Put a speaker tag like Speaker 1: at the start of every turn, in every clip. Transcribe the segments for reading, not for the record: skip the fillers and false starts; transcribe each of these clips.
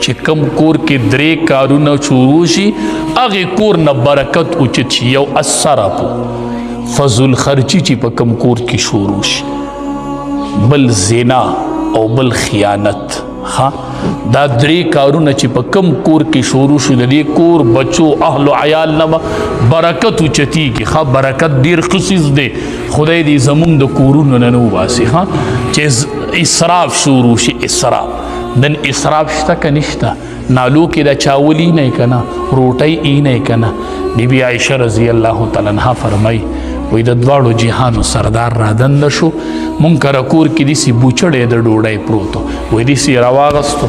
Speaker 1: چې کم کور کې درې کارونه شروع شي هغې کور نه برکت اوچت شي. یو الصرف فضل خرچي چې په کم کور کې شروع شي، بل زنا او بل خیانت. دا درې کارونه چې په کم کور کې شروع شي د دې کور بچو اهل و عیال نه برکت اوچتیږي. برکت ډېر خصیص دی، خدای دې زمونږ د کورونو نه وباسي. چې اسراف شروع شي، اسراف نن اسراف شته که نشته؟ نالو کې د چاولی نه کنه، روټۍ ای نه کنه. بیبي عایشه رضی الله تعالی عنها فرمای وی د دواړو جهانو سردار را دنده شو، مونږ کره کور کې داسې بوچړی د ډوډۍ پروت و، وی داسې راواغستو،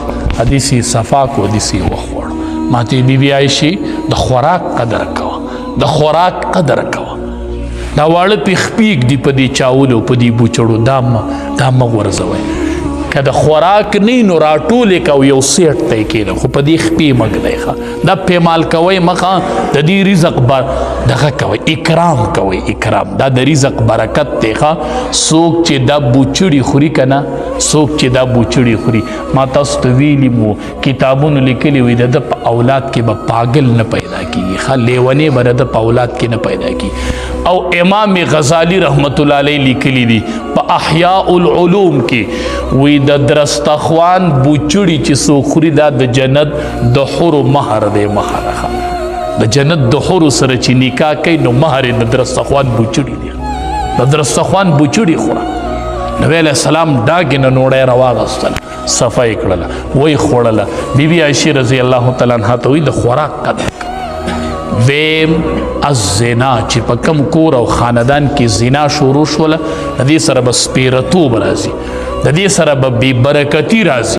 Speaker 1: داسې صفا کو، داسې وخوړ. ما ته بیبي عایشې د خوراک قدر کوه، د خوراک قدر کوه. دا واړه پیخپیک دي په دې چاولو په دې بوچړو، دا مه غورځوئ. که د خوراک نه نو راټولې کو یو سیټ ته یې کېږده، خو په دې خپې مه ږدئ. دا پیمال کوئ مخه، د دې رزق دغه کوئ، اکرام کوئ، اکرام. دا د رزق برکت دی. څوک چې دا بوچړي خوري که نه، څوک چې دا بوچړي خوري، ما تاسو ته ویلي مو کتابونو لیکلي وي د ده په اولاد کې به پاگل نه پیدا کېږي، لیونې به د ده په اولاد کې نه پیدا کېږي. او امام غزالی رحمت الله علیه لیکلی دی په احیاء العلوم کې، وی د درستخوان بوچړي چې څوک خوري دا د جنت د حورو مهر دی. مهر د جنت د حورو سره چې نکاح کوي نو مهر یې د درستخوان بوچړي دی. د درستخوان بوچړي خوره. نبی علیه السلام ډاګې نه نوړی راواغستله، صفا یې کړله، وی خوړله. بیبي عایشې رضی الله تعالی عنها ته وی د خوراک قدر. ویم الزنا چې په کم کور او خاندان کې زنا شروع شوله، د دې سره به سپیرتوب راځي، د دې سره به بې برکتي راځي.